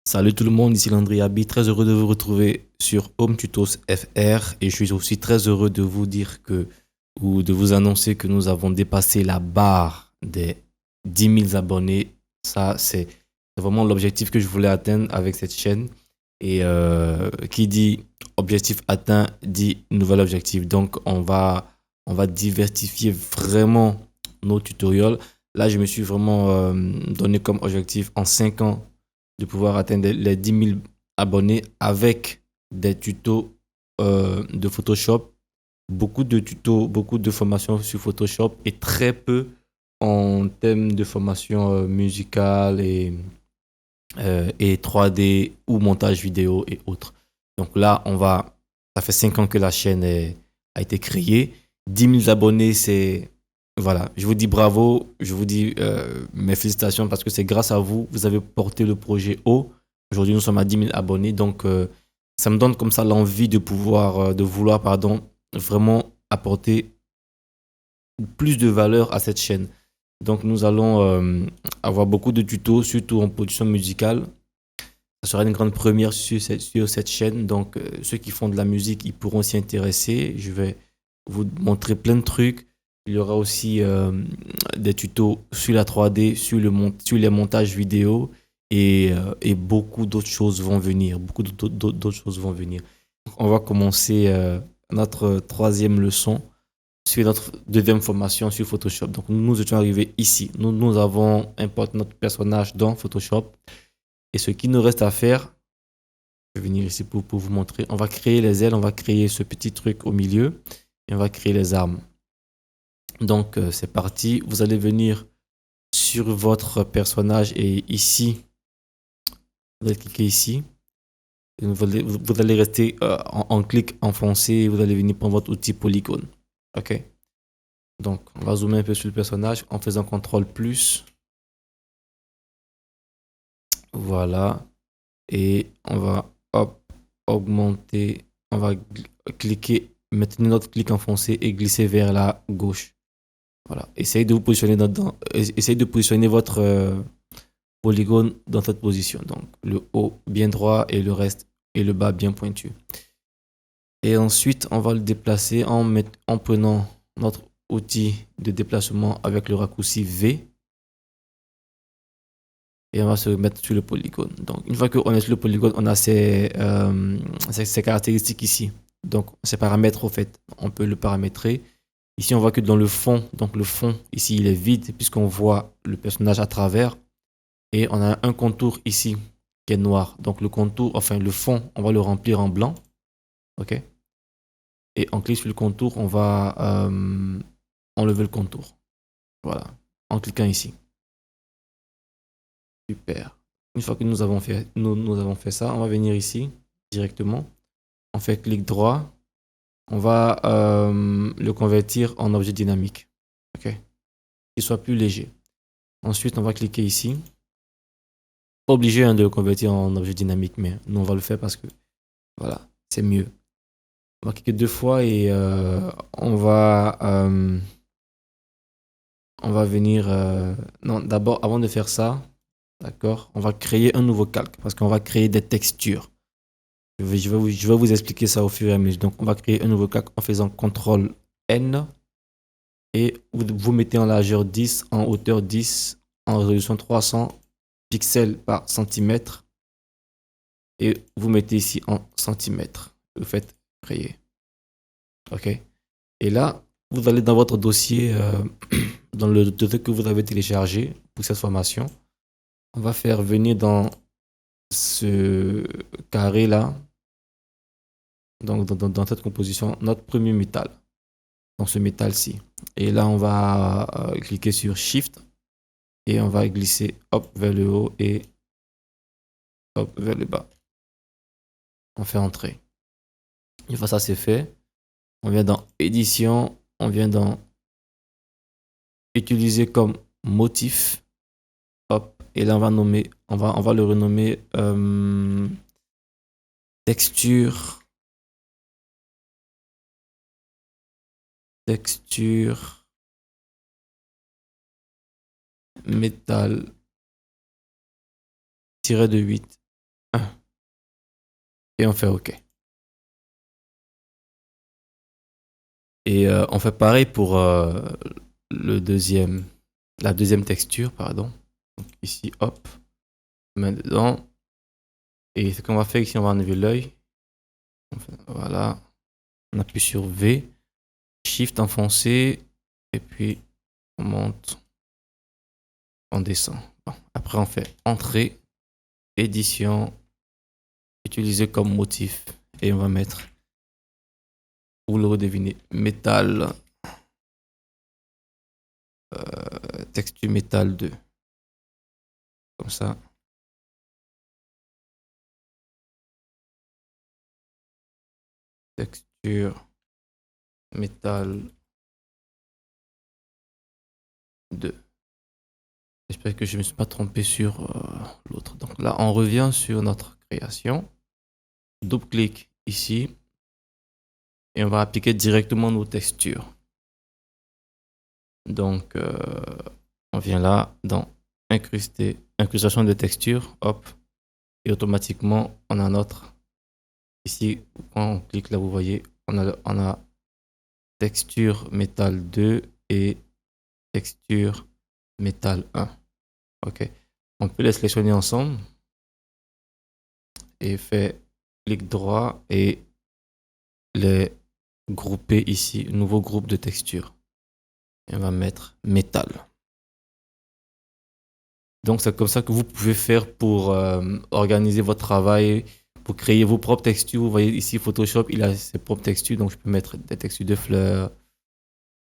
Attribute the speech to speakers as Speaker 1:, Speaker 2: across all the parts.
Speaker 1: Salut tout le monde, ici Landry Abi, très heureux de vous retrouver sur Home Tutos FR et je suis aussi très heureux de vous dire que, ou de vous annoncer que nous avons dépassé la barre des 10 000 abonnés. Ça, c'est vraiment l'objectif que je voulais atteindre avec cette chaîne. Et qui dit objectif atteint dit nouvel objectif. Donc, on va diversifier vraiment nos tutoriels. Là, je me suis vraiment donné comme objectif en 5 ans de pouvoir atteindre les 10 000 abonnés avec des tutos de Photoshop, beaucoup de tutos, beaucoup de formations sur Photoshop et très peu en thème de formation musicale et 3D ou montage vidéo et autres. Donc là, ça fait 5 ans que la chaîne a été créée. 10 000 abonnés, voilà, je vous dis bravo, je vous dis mes félicitations parce que c'est grâce à vous, vous avez porté le projet haut. Aujourd'hui, nous sommes à 10 000 abonnés, donc ça me donne comme ça l'envie de vouloir, pardon, vraiment apporter plus de valeur à cette chaîne. Donc nous allons avoir beaucoup de tutos, surtout en production musicale. Ça sera une grande première sur cette chaîne, donc ceux qui font de la musique, ils pourront s'y intéresser. Je vais vous montrer plein de trucs. Il y aura aussi des tutos sur la 3D, sur les montages vidéo et beaucoup d'autres choses vont venir. Beaucoup d'autres choses vont venir. On va commencer notre troisième leçon sur notre deuxième formation sur Photoshop. Donc nous étions arrivés ici. Nous avons importé notre personnage dans Photoshop. Et ce qui nous reste à faire, je vais venir ici pour vous montrer. On va créer les ailes, on va créer ce petit truc au milieu et on va créer les armes. Donc c'est parti. Vous allez venir sur votre personnage et ici, vous allez cliquer ici. Et vous allez rester en clic enfoncé et vous allez venir prendre votre outil polygone. Ok. Donc on va zoomer un peu sur le personnage en faisant CTRL plus. Voilà. Et on va augmenter. On va cliquer, maintenir notre clic enfoncé et glisser vers la gauche. Voilà. Essayez de vous positionner essayez de positionner votre polygone dans cette position. Donc le haut bien droit et le reste et le bas bien pointu. Et ensuite, on va le déplacer en prenant notre outil de déplacement avec le raccourci V. Et on va se mettre sur le polygone. Donc, une fois qu'on est sur le polygone, on a ces caractéristiques ici. Donc, ces paramètres, au fait, on peut le paramétrer. Ici, on voit que dans le fond, donc le fond, ici, il est vide, puisqu'on voit le personnage à travers. Et on a un contour ici, qui est noir. Donc, le contour, enfin, le fond, on va le remplir en blanc. OK? Et en cliquant sur le contour, on va enlever le contour. Voilà. En cliquant ici. Super. Une fois que nous avons fait ça, on va venir ici directement. On fait clic droit. On va le convertir en objet dynamique. OK. Qu'il soit plus léger. Ensuite, on va cliquer ici. Pas obligé de le convertir en objet dynamique, mais nous, on va le faire parce que voilà, c'est mieux. On va cliquer 2 fois et on va venir. Non, d'abord, avant de faire ça, d'accord, on va créer un nouveau calque parce qu'on va créer des textures. Je vais vous expliquer ça au fur et à mesure. Donc, on va créer un nouveau calque en faisant CTRL N et vous mettez en largeur 10, en hauteur 10, en résolution 300 pixels par centimètre et vous mettez ici en centimètres. Vous faites créer. OK. Et là, vous allez dans votre dossier, dans le dossier que vous avez téléchargé pour cette formation. On va faire venir dans ce carré là, donc dans cette composition, notre premier métal. Dans ce métal-ci. Et là, on va cliquer sur Shift et on va glisser hop vers le haut et hop vers le bas. On fait entrer. Une fois ça c'est fait, on vient dans édition, on vient dans utiliser comme motif. Hop, et là on va nommer, on va le renommer texture métal tiré de 8. 1. Et on fait OK. Et on fait pareil pour la deuxième texture, pardon. Donc ici, hop, on met dedans. Et ce qu'on va faire ici, on va enlever l'œil. Voilà. On appuie sur V, Shift enfoncé, et puis on monte, on descend. Bon. Après, on fait Entrée, Édition, utiliser comme motif. Et on va mettre, vous le redevinez, métal, texture métal 2. Comme ça. Texture métal 2. J'espère que je ne me suis pas trompé sur l'autre. Donc là, on revient sur notre création. Double-clic ici. Et on va appliquer directement nos textures. Donc, on vient là dans incrustation de texture. Hop. Et automatiquement, on a notre. Ici, quand on clique là, vous voyez, on a texture métal 2 et texture métal 1. OK. On peut les sélectionner ensemble et faire clic droit et les grouper ici, nouveau groupe de texture. Et on va mettre métal. Donc c'est comme ça que vous pouvez faire pour organiser votre travail, pour créer vos propres textures. Vous voyez ici Photoshop, il a ses propres textures, donc je peux mettre des textures de fleurs,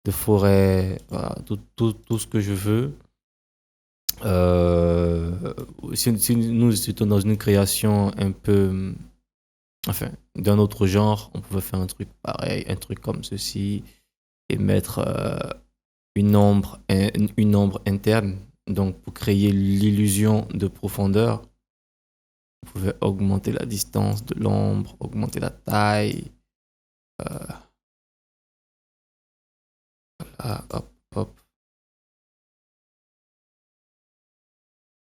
Speaker 1: de forêt, voilà, tout ce que je veux. Si nous étions dans une création un peu, enfin, d'un autre genre, on pouvait faire un truc pareil, un truc comme ceci, et mettre une ombre interne. Donc, pour créer l'illusion de profondeur, vous pouvez augmenter la distance de l'ombre, augmenter la taille. Là, hop, hop.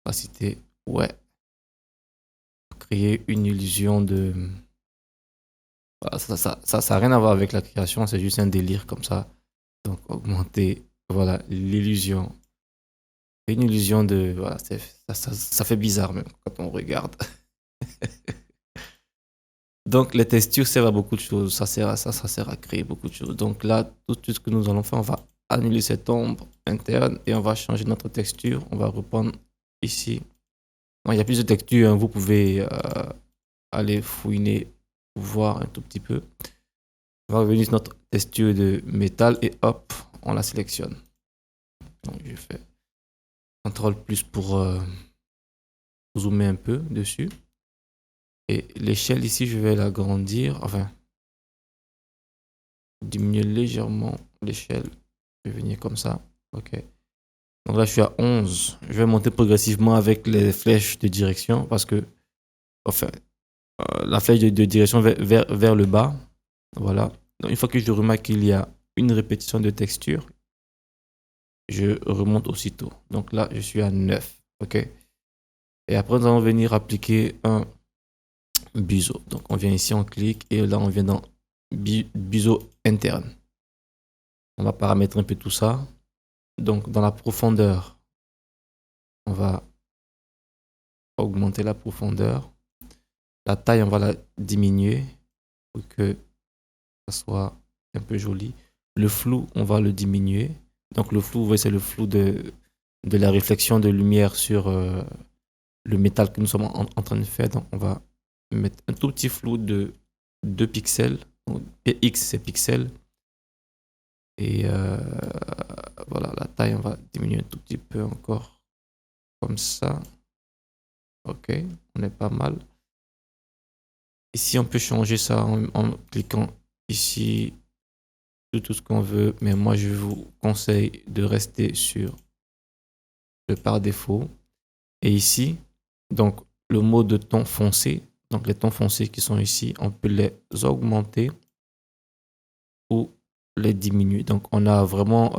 Speaker 1: Opacité, ouais. Pour créer une illusion de. Voilà, ça a rien à voir avec la création, c'est juste un délire comme ça. Donc, augmenter, voilà, l'illusion. Une illusion de. Voilà, ça fait bizarre même quand on regarde. Donc, les textures servent à beaucoup de choses. Ça sert à ça sert à créer beaucoup de choses. Donc là, tout ce que nous allons faire, on va annuler cette ombre interne et on va changer notre texture. On va reprendre ici. Bon, il y a plus de textures, hein. Vous pouvez aller fouiner, voir un tout petit peu. On va revenir sur notre texture de métal et hop, on la sélectionne. Donc, je fais CTRL plus pour zoomer un peu dessus. Et l'échelle ici, je vais l'agrandir, enfin, diminuer légèrement l'échelle. Je vais venir comme ça. OK. Donc là, je suis à 11. Je vais monter progressivement avec les flèches de direction parce que, enfin, la flèche de direction vers le bas. Voilà. Donc, une fois que je remarque qu'il y a une répétition de texture, je remonte aussitôt. Donc là, je suis à 9. OK. Et après, nous allons venir appliquer un biseau. Donc, on vient ici, on clique et là, on vient dans biseau interne. On va paramétrer un peu tout ça. Donc, dans la profondeur, on va augmenter la profondeur. La taille, on va la diminuer pour que ça soit un peu joli. Le flou, on va le diminuer. Donc, le flou, vous voyez, c'est le flou de la réflexion de lumière sur le métal que nous sommes en train de faire. Donc, on va mettre un tout petit flou de 2 pixels. Donc, PX, c'est pixels. Et voilà, la taille, on va diminuer un tout petit peu encore. Comme ça. OK, on est pas mal. Ici, on peut changer ça en cliquant ici sur tout ce qu'on veut. Mais moi, je vous conseille de rester sur le par défaut. Et ici, donc, le mode ton foncé. Donc, les tons foncés qui sont ici, on peut les augmenter ou les diminuer. Donc, on a vraiment...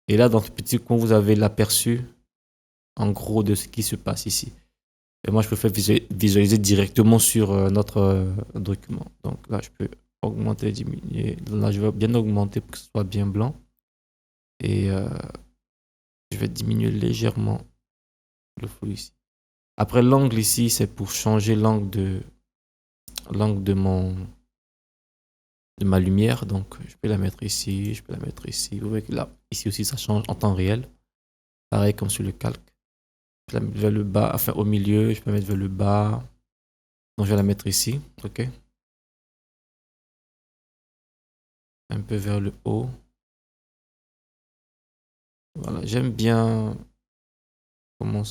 Speaker 1: et là, dans ce petit coin, vous avez l'aperçu, en gros, de ce qui se passe ici. Et moi, je préfère visualiser directement sur notre document. Donc là, je peux augmenter, diminuer. Là, je vais bien augmenter pour que ce soit bien blanc. Et je vais diminuer légèrement le flou ici. Après, l'angle ici, c'est pour changer l'angle de ma lumière. Donc, je peux la mettre ici, je peux la mettre ici. Vous voyez que là, ici aussi, ça change en temps réel. Pareil comme sur le calque. Je peux la mettre vers le bas, enfin au milieu, je peux la mettre vers le bas. Donc, je vais la mettre ici, ok. Un peu vers le haut. Voilà, j'aime bien comment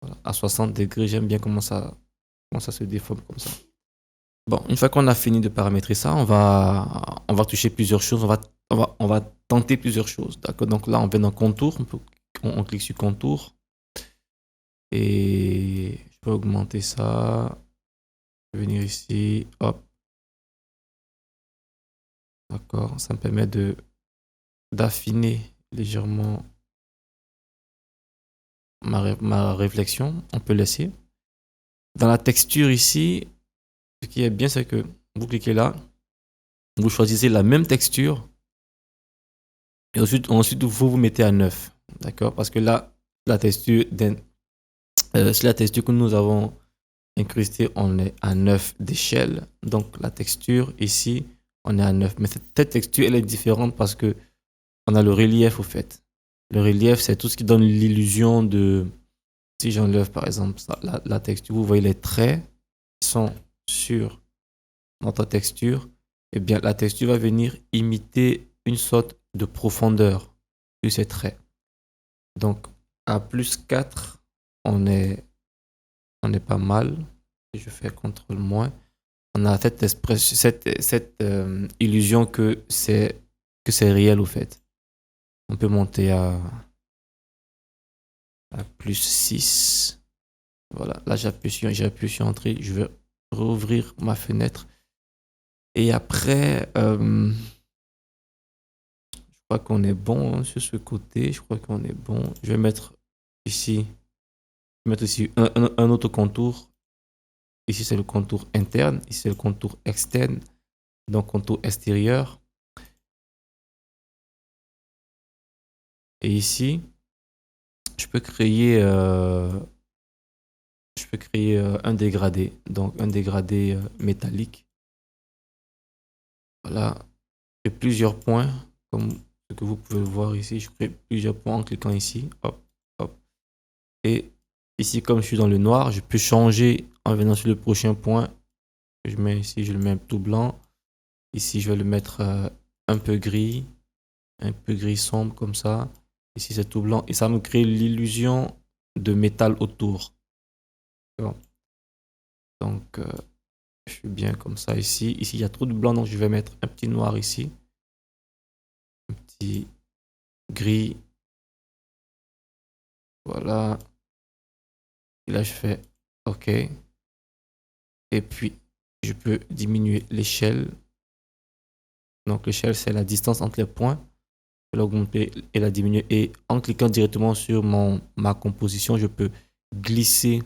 Speaker 1: voilà, à 60 degrés, j'aime bien comment ça se déforme comme ça. Bon, une fois qu'on a fini de paramétrer ça, on va toucher plusieurs choses. On va tenter plusieurs choses. D'accord. Donc là, on vient dans contour. On clique sur contour. Et je peux augmenter ça. Je vais venir ici. Hop. D'accord. Ça me permet d'affiner légèrement ma réflexion. On peut laisser. Dans la texture ici, ce qui est bien, c'est que vous cliquez là. Vous choisissez la même texture. Et ensuite vous mettez à 9. D'accord. Parce que là, la texture, c'est la texture que nous avons incrustée, on est à 9 d'échelle. Donc la texture ici, on est à 9. Mais cette texture, elle est différente parce que on a le relief au fait. Le relief, c'est tout ce qui donne l'illusion de... Si j'enlève par exemple la texture, vous voyez les traits qui sont sur notre texture. Eh bien, la texture va venir imiter une sorte de profondeur sur ces traits. Donc, à plus 4, on est pas mal. Si je fais CTRL moins, on a cette illusion que c'est réel au fait. On peut monter à plus 6. Voilà, là j'appuie sur entrée, je vais rouvrir ma fenêtre. Et après, je crois qu'on est bon hein, sur ce côté, je crois qu'on est bon. Je vais mettre ici, un autre contour. Ici c'est le contour interne, ici c'est le contour externe, donc contour extérieur. Et ici, je peux créer un dégradé, donc un dégradé métallique. Voilà, j'ai plusieurs points, comme ce que vous pouvez le voir ici. Je crée plusieurs points en cliquant ici. Hop, hop. Et ici, comme je suis dans le noir, je peux changer en venant sur le prochain point. Je mets ici, je le mets tout blanc. Ici, je vais le mettre un peu gris sombre comme ça. Ici, c'est tout blanc. Et ça me crée l'illusion de métal autour. Bon. Donc, je suis bien comme ça ici. Ici, il y a trop de blanc, donc je vais mettre un petit noir ici. Un petit gris. Voilà. Et là, je fais OK. Et puis, je peux diminuer l'échelle. Donc, l'échelle, c'est la distance entre les points. Je peux l'augmenter et la diminuer. Et en cliquant directement sur ma composition, je peux glisser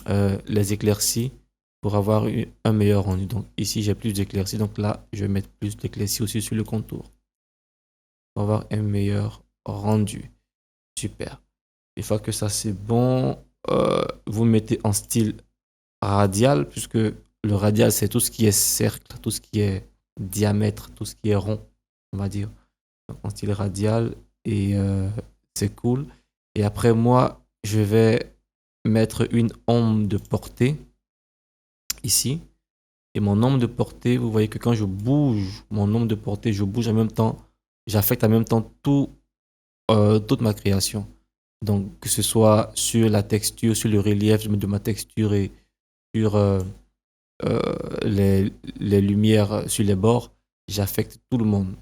Speaker 1: les éclaircies pour avoir un meilleur rendu. Donc, ici, j'ai plus d'éclaircies. Donc là, je vais mettre plus d'éclaircies aussi sur le contour pour avoir un meilleur rendu. Super. Une fois que ça, c'est bon, vous mettez en style radial, puisque le radial, c'est tout ce qui est cercle, tout ce qui est diamètre, tout ce qui est rond, on va dire. Donc, en style radial, et c'est cool. Et après, moi, je vais mettre une ombre de portée ici. Et mon ombre de portée, vous voyez que quand je bouge mon ombre de portée, je bouge en même temps, j'affecte en même temps toute ma création. Donc, que ce soit sur la texture, sur le relief de ma texture et sur les lumières sur les bords, j'affecte tout le monde.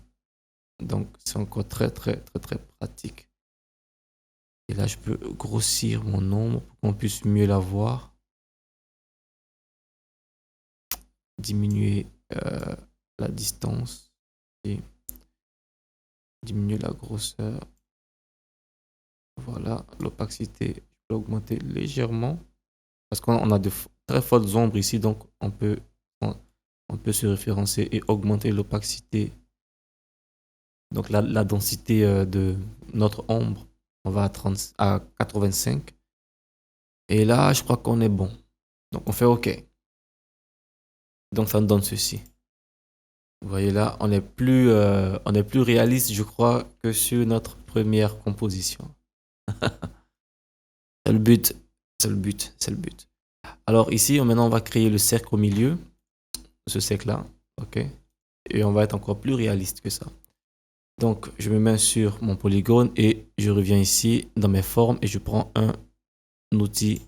Speaker 1: Donc, c'est encore très, très, très, très pratique. Et là, je peux grossir mon ombre pour qu'on puisse mieux la voir. Diminuer la distance et diminuer la grosseur. Voilà, l'opacité, je Je vais augmenter légèrement parce qu'on a de très fortes ombres ici, donc on peut se référencer et augmenter l'opacité, donc la densité de notre ombre. On va à 85. Et là, je crois qu'on est bon. Donc on fait OK. Donc ça nous donne ceci. Vous voyez là, on est plus réaliste, je crois, que sur notre première composition. C'est le but. C'est le but. C'est le but. Alors ici, maintenant, on va créer le cercle au milieu. Ce cercle-là. OK. Et on va être encore plus réaliste que ça. Donc, je me mets sur mon polygone et je reviens ici dans mes formes et je prends un outil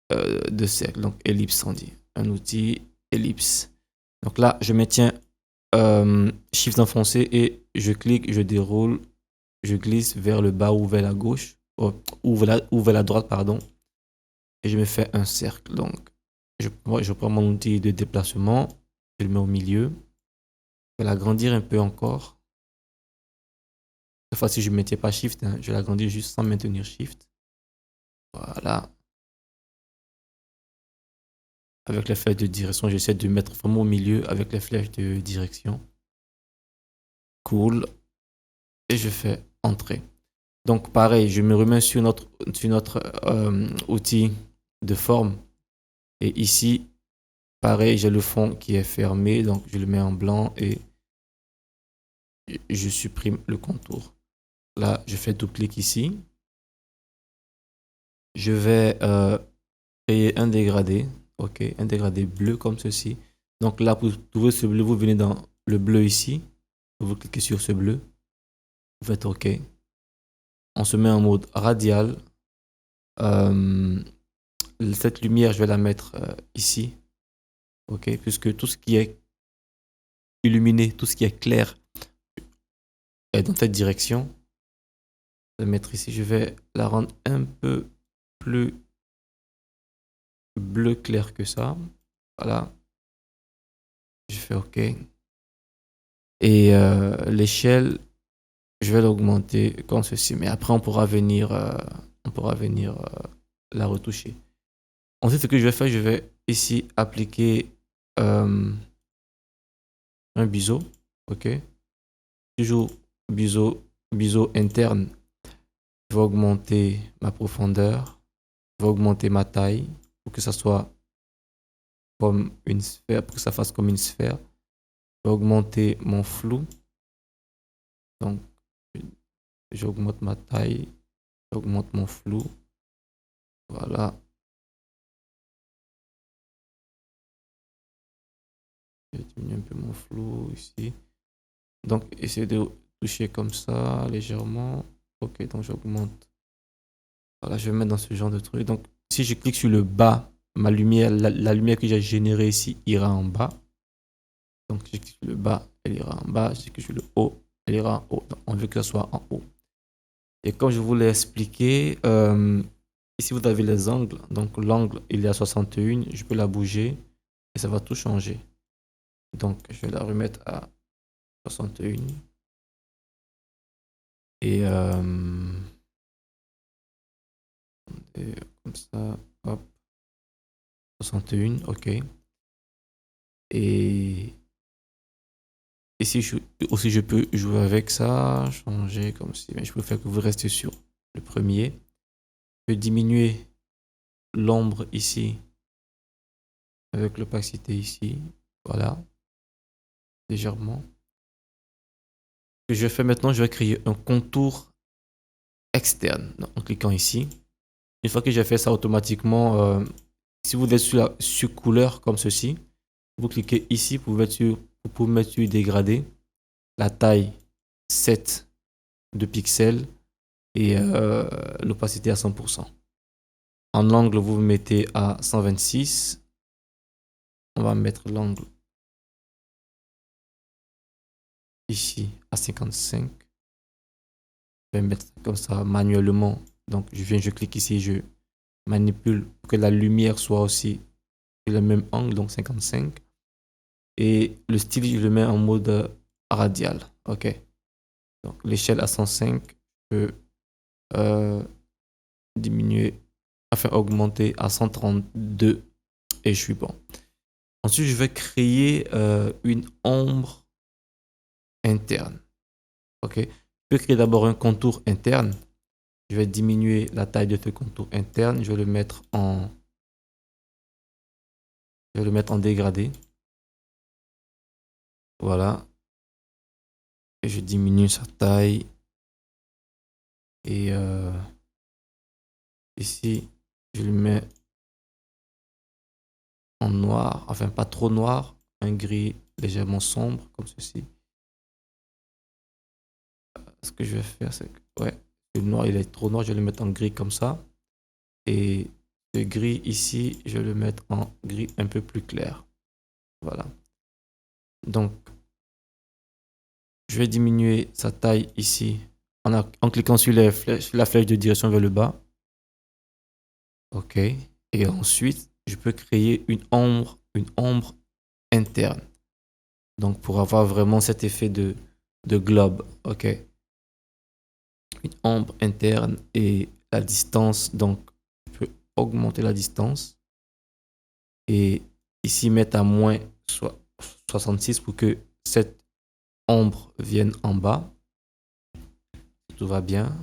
Speaker 1: de cercle. Donc, ellipse, on dit. Un outil ellipse. Donc là, je maintiens Shift enfoncé et je clique, je déroule, je glisse vers le bas ou vers la gauche, ou vers la droite, pardon. Et je me fais un cercle. Donc, je prends mon outil de déplacement, je le mets au milieu. Je vais l'agrandir un peu encore. Cette fois-ci, je ne mettais pas Shift, hein, je vais l'agrandir juste sans maintenir Shift. Voilà. Avec les flèches de direction, j'essaie de mettre vraiment au milieu avec les flèches de direction. Cool. Et je fais entrer. Donc pareil, je me remets sur notre outil de forme. Et ici, pareil, j'ai le fond qui est fermé. Donc je le mets en blanc et je supprime le contour. Là, je fais double-clic ici. Je vais créer un dégradé. OK, un dégradé bleu comme ceci. Donc là, pour trouver ce bleu, vous venez dans le bleu ici. Vous cliquez sur ce bleu. Vous faites OK. On se met en mode radial. Cette lumière, je vais la mettre ici. OK, puisque tout ce qui est illuminé, tout ce qui est clair est dans cette direction. Je vais la mettre ici. Je vais la rendre un peu plus bleu clair que ça. Voilà. Je fais OK. Et l'échelle, je vais l'augmenter comme ceci. Mais après, on pourra venir la retoucher. Ensuite, ce que je vais faire, je vais ici appliquer un biseau. OK. Toujours biseau interne. Je vais augmenter ma profondeur. Je vais augmenter ma taille pour que ça soit comme une sphère, pour que ça fasse comme une sphère. Je vais augmenter mon flou. Donc, j'augmente ma taille. J'augmente mon flou. Voilà. Je diminue un peu mon flou ici. Donc, essayez de toucher comme ça, légèrement. Ok, donc j'augmente. Voilà, je vais mettre dans ce genre de truc. Donc, si je clique sur le bas, ma lumière, la lumière que j'ai générée ici ira en bas. Donc, si je clique sur le bas, elle ira en bas. Si je clique sur le haut, elle ira en haut. Donc, on veut que ça soit en haut. Et comme je vous l'ai expliqué, ici vous avez les angles. Donc, l'angle, il est à 61. Je peux la bouger et ça va tout changer. Donc, je vais la remettre à 61. Et comme ça, hop, 61, ok. Et ici aussi je peux jouer avec ça, changer comme si, mais je préfère que vous restez sur le premier. Je peux diminuer l'ombre ici avec l'opacité ici, voilà, légèrement. Ce que je vais faire maintenant, je vais créer un contour externe en cliquant ici. Une fois que j'ai fait ça automatiquement, si vous êtes sur couleur comme ceci, vous cliquez ici pour mettre sur dégradé, la taille 7 de pixels et l'opacité à 100%. En angle, vous vous mettez à 126. On va mettre l'angle ici à 55. Je vais mettre comme ça manuellement. Donc je clique ici, je manipule pour que la lumière soit aussi le même angle, donc 55. Et le style, je le mets en mode radial. OK. Donc l'échelle à 105, je peux diminuer, enfin augmenter à 132 et je suis bon. Ensuite, je vais créer une ombre interne. Ok. Je peux créer d'abord un contour interne. Je vais diminuer la taille de ce contour interne. Je vais le mettre en dégradé. Voilà. Et je diminue sa taille. Et ici, je le mets en noir. Enfin, pas trop noir. Un gris légèrement sombre, comme ceci. Ce que je vais faire, c'est que, ouais, le noir, il est trop noir. Je vais le mettre en gris comme ça. Et ce gris ici, je vais le mettre en gris un peu plus clair. Voilà. Donc, je vais diminuer sa taille ici en cliquant sur la flèche de direction vers le bas. OK. Et ensuite, je peux créer une ombre interne. Donc, pour avoir vraiment cet effet de globe. OK. Une ombre interne et la distance. Donc, je peux augmenter la distance. Et ici, mettre à moins 66 pour que cette ombre vienne en bas. Tout va bien.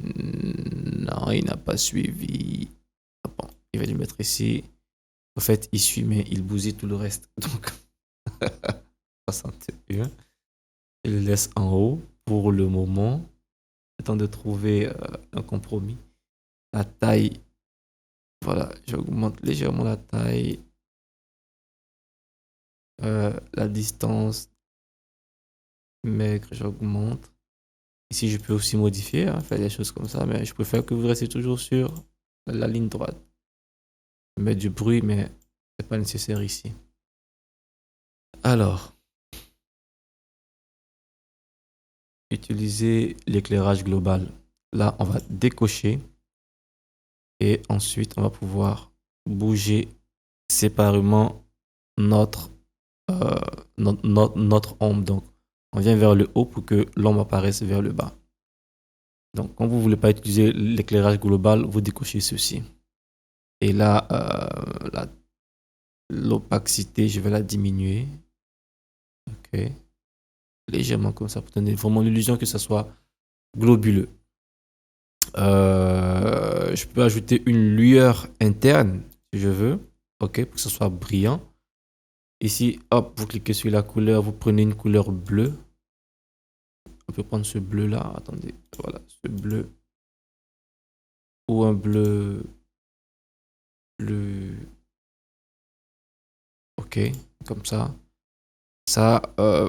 Speaker 1: Non, il n'a pas suivi. Ah bon, il va le mettre ici. En fait, il suit, mais il bousille tout le reste. Donc, 61. Il le laisse en haut pour le moment. Le temps de trouver un compromis. La taille. Voilà, j'augmente légèrement la taille. La distance. Maigre, j'augmente. Ici, je peux aussi modifier, hein, faire des choses comme ça, mais je préfère que vous restiez toujours sur la ligne droite. Mettre du bruit, mais c'est pas nécessaire ici. Alors, utiliser l'éclairage global. Là, on va décocher et ensuite, on va pouvoir bouger séparément notre, notre ombre. Donc, on vient vers le haut pour que l'ombre apparaisse vers le bas. Donc, quand vous ne voulez pas utiliser l'éclairage global, vous décochez ceci. Et là, l'opacité, je vais la diminuer. Ok. Légèrement comme ça pour donner vraiment l'illusion que ça soit globuleux. Je peux ajouter une lueur interne si je veux. Ok, pour que ce soit brillant. Ici, hop, vous cliquez sur la couleur, vous prenez une couleur bleue. On peut prendre ce bleu là. Attendez, voilà, ce bleu. Ou un bleu. Bleu. Ok, comme ça. Ça,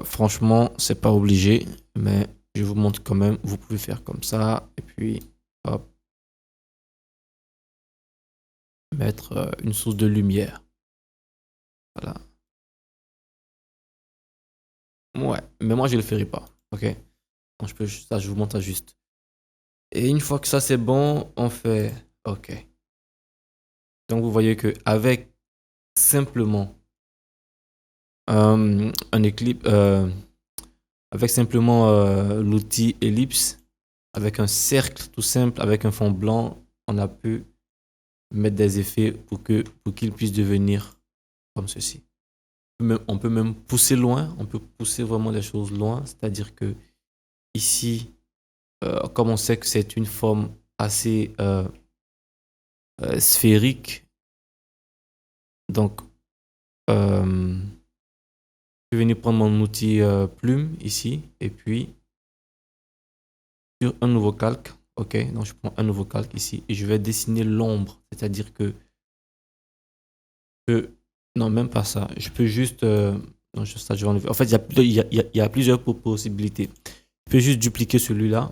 Speaker 1: franchement, c'est pas obligé, mais je vous montre quand même. Vous pouvez faire comme ça, et puis, hop, mettre une source de lumière. Voilà. Ouais, mais moi, je le ferai pas, ok? Donc, ça, je vous montre ça juste. Et une fois que ça, c'est bon, on fait, ok. Donc, vous voyez que avec simplement un éclipse, avec simplement l'outil ellipse, avec un cercle tout simple, avec un fond blanc, on a pu mettre des effets pour qu'ils puissent devenir comme ceci. On peut même pousser loin, on peut pousser vraiment les choses loin, c'est-à-dire que ici, comme on sait que c'est une forme assez sphérique, donc je vais venir prendre mon outil plume ici, et puis sur un nouveau calque, ok, donc je prends un nouveau calque ici, et je vais dessiner l'ombre, c'est-à-dire que non, même pas ça. Je peux juste. Non, ça, je vais enlever. En fait, il y a plusieurs possibilités. Je peux juste dupliquer celui-là.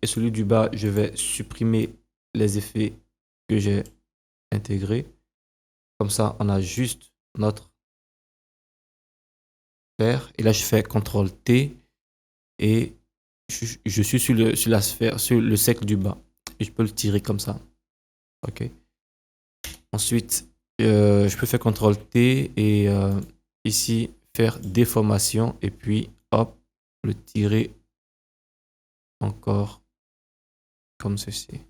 Speaker 1: Et celui du bas, je vais supprimer les effets que j'ai intégrés. Comme ça, on a juste notre sphère. Et là, je fais CTRL T. Et je suis sur la sphère, sur le cercle du bas. Et je peux le tirer comme ça. OK. Ensuite, je peux faire CTRL T et ici faire déformation et puis hop, le tirer encore comme ceci.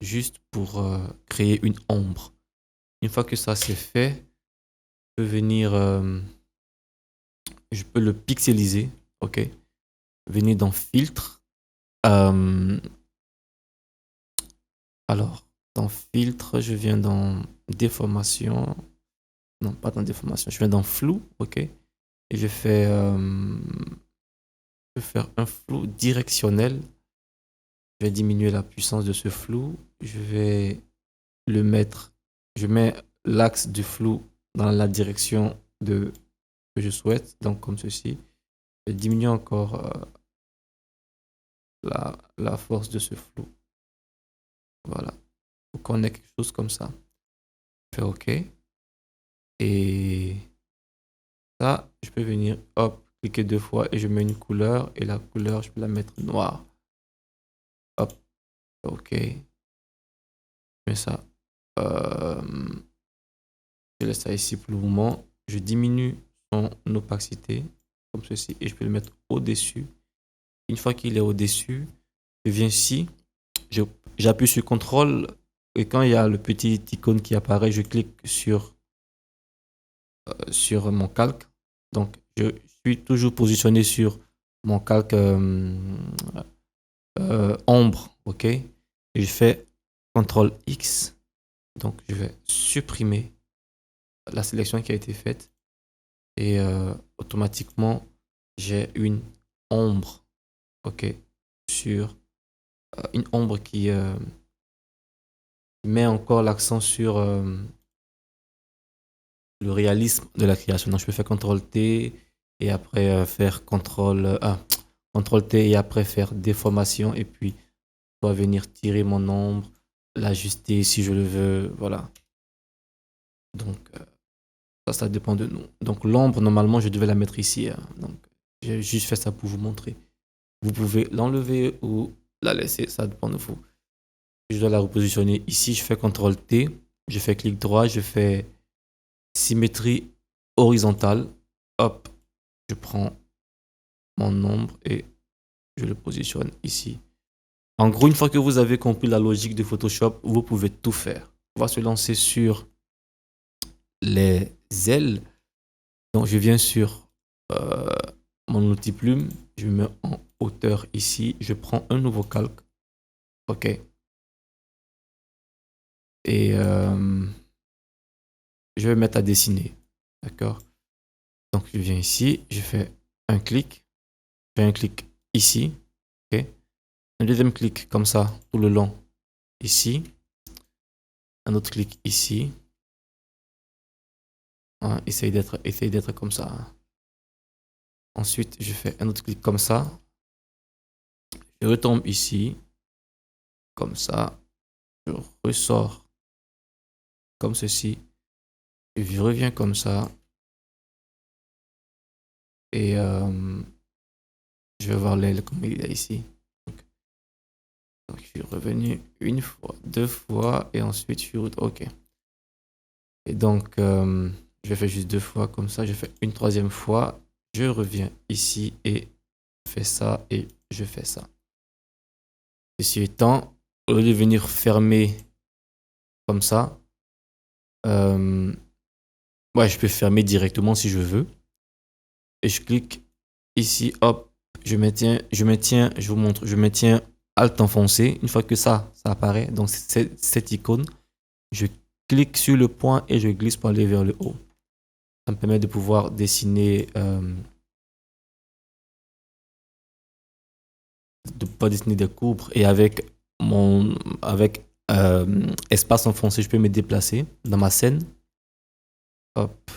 Speaker 1: juste pour créer une ombre. Une fois que ça c'est fait, je peux venir, je peux le pixeliser, ok? Venir dans filtre. Euh, alors, dans filtre, je viens dans déformation. Non, pas dans déformation, je viens dans flou, ok? Et je fais, je vais faire un flou directionnel. Je vais diminuer la puissance de ce flou. Je vais le mettre, je mets l'axe du flou dans la direction que je souhaite, donc comme ceci. Je diminue encore la force de ce flou. Voilà. Pour qu'on ait quelque chose comme ça. Je fais OK. Et ça, je peux venir, hop, cliquer 2 fois et je mets une couleur. Et la couleur, je peux la mettre noire. Hop, OK. Je mets ça. Je laisse ça ici pour le moment. Je diminue son opacité, comme ceci, et je peux le mettre au-dessus. Une fois qu'il est au-dessus, je viens ici, j'appuie sur CTRL, et quand il y a le petit icône qui apparaît, je clique sur mon calque. Donc, je suis toujours positionné sur mon calque ombre, ok? Et je fais CTRL X, donc je vais supprimer la sélection qui a été faite et automatiquement j'ai une ombre, ok, sur une ombre qui met encore l'accent sur le réalisme de la création. Donc je peux faire CTRL T et après faire CTRL T et après faire déformation et puis je dois venir tirer mon ombre, l'ajuster si je le veux, voilà. Donc ça dépend de nous. Donc l'ombre, normalement, je devais la mettre ici, hein. Donc j'ai juste fait ça pour vous montrer. Vous pouvez l'enlever ou la laisser, ça dépend de vous. Je dois la repositionner ici, je fais CTRL T, je fais clic droit, je fais symétrie horizontale. Hop, je prends mon ombre et je le positionne ici. En gros, une fois que vous avez compris la logique de Photoshop, vous pouvez tout faire. On va se lancer sur les ailes. Donc, je viens sur mon outil plume, je me mets en hauteur ici, je prends un nouveau calque. OK. Et je vais mettre à dessiner. D'accord. Donc, je viens ici, je fais un clic, je fais un clic ici. OK. Un deuxième clic comme ça, tout le long, ici. Un autre clic ici. Hein, essaye d'être comme ça. Hein. Ensuite, je fais un autre clic comme ça. Je retombe ici, comme ça. Je ressors comme ceci. Je reviens comme ça. Et je vais voir l'aile comme il est ici. Donc, je suis revenu une fois, 2 fois, et ensuite je suis OK. Et donc, je fais juste 2 fois comme ça. Je fais une troisième fois. Je reviens ici et je fais ça et je fais ça. Ceci étant, au lieu de venir fermer comme ça, ouais, je peux fermer directement si je veux. Et je clique ici, hop, je maintiens, je vous montre, je maintiens Alt enfoncé. Une fois que ça apparaît, donc c'est cette icône, je clique sur le point et je glisse pour aller vers le haut. Ça me permet de pouvoir dessiner, de pas dessiner des courbes et avec espace enfoncé, je peux me déplacer dans ma scène. Hop,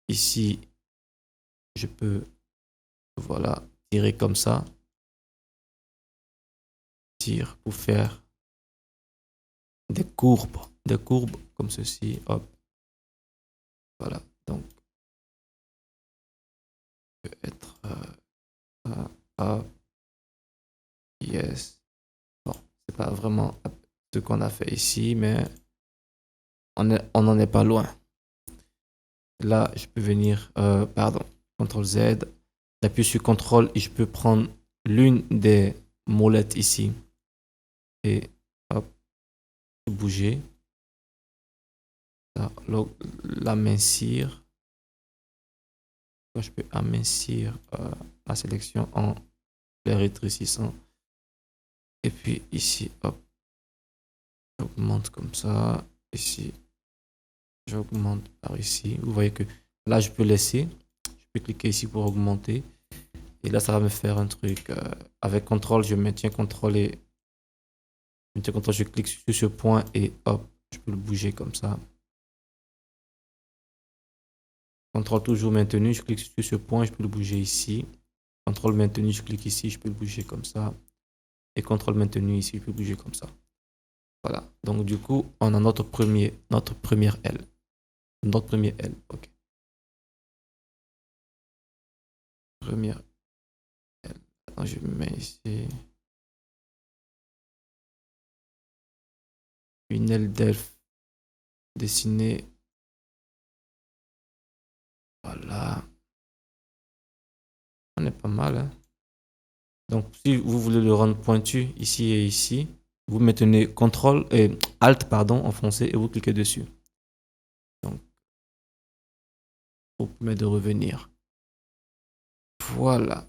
Speaker 1: ici, je peux, voilà, tirer comme ça. Tire pour faire des courbes comme ceci. Hop, voilà. Donc, peut être hop, yes. Bon, c'est pas vraiment ce qu'on a fait ici, mais on n'en est pas loin. Là, je peux venir, pardon, CTRL Z, j'appuie sur CTRL et je peux prendre l'une des molettes ici et hop, le bouger. L'amincir. Je peux amincir la sélection en les rétrécissant. Et puis ici, hop, j'augmente comme ça. Ici, j'augmente par ici. Vous voyez que là, je peux laisser. Je peux cliquer ici pour augmenter. Et là, ça va me faire un truc. Avec CTRL, je maintiens CTRL et je clique sur ce point et hop, je peux le bouger comme ça. CTRL toujours maintenu, je clique sur ce point, je peux le bouger ici. CTRL maintenu, je clique ici, je peux le bouger comme ça. Et CTRL maintenu ici, je peux bouger comme ça. Voilà. Donc du coup, on a notre première L. Notre première L, ok. Première L. Attends, je mets ici une aile d'elfe dessinée. Voilà. On est pas mal, hein. Donc, si vous voulez le rendre pointu ici et ici, vous maintenez CTRL et Alt pardon en français et vous cliquez dessus. Donc, vous permet de revenir. Voilà.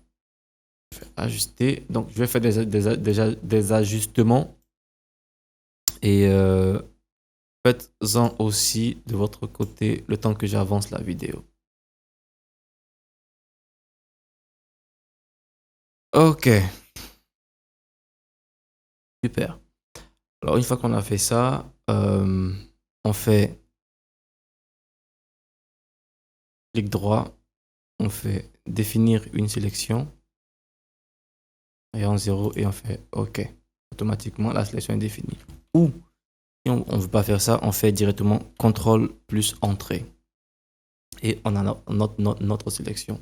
Speaker 1: Je vais ajuster. Donc, je vais faire des ajustements et faites-en aussi de votre côté le temps que j'avance la vidéo. Ok. Super. Alors, une fois qu'on a fait ça, on fait clic droit, on fait définir une sélection et en 0 et on fait OK. Automatiquement, la sélection est définie. Ou, si on ne veut pas faire ça, on fait directement CTRL plus Entrée. Et on a notre sélection.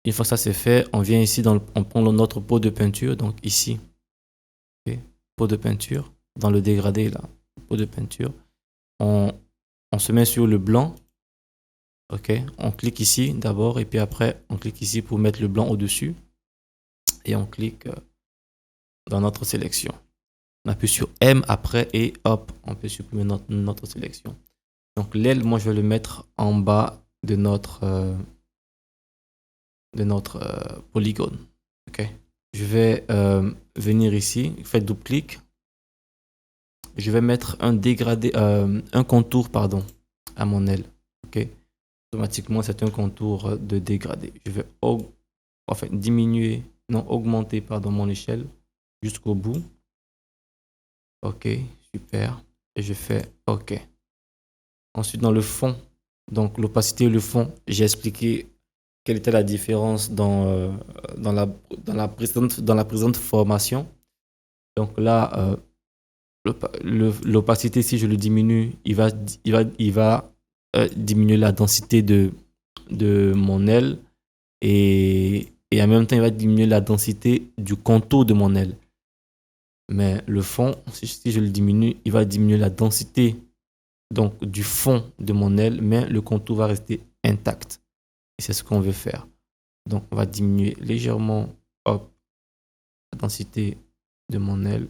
Speaker 1: Une fois que ça c'est fait, on vient ici, on prend notre pot de peinture, donc ici, okay, pot de peinture, dans le dégradé là, pot de peinture. On se met sur le blanc. Ok, on clique ici d'abord et puis après on clique ici pour mettre le blanc au-dessus et on clique dans notre sélection. On appuie sur M après et hop, on peut supprimer notre sélection. Donc l'aile, moi je vais le mettre en bas de notre polygone. Ok, je vais venir ici, faites double-clic. Je vais mettre un dégradé, un contour pardon, à mon aile. Ok, automatiquement c'est un contour de dégradé. Je vais diminuer, non augmenter pardon mon échelle jusqu'au bout. Ok, super. Et je fais OK. Ensuite, dans le fond, donc l'opacité et le fond, j'ai expliqué quelle était la différence dans la présente formation. Donc là, l'opacité, si je le diminue, il va diminuer la densité de mon aile et en même temps, il va diminuer la densité du contour de mon aile. Mais le fond, si je le diminue, il va diminuer la densité donc du fond de mon aile, mais le contour va rester intact. Et c'est ce qu'on veut faire. Donc on va diminuer légèrement hop, la densité de mon aile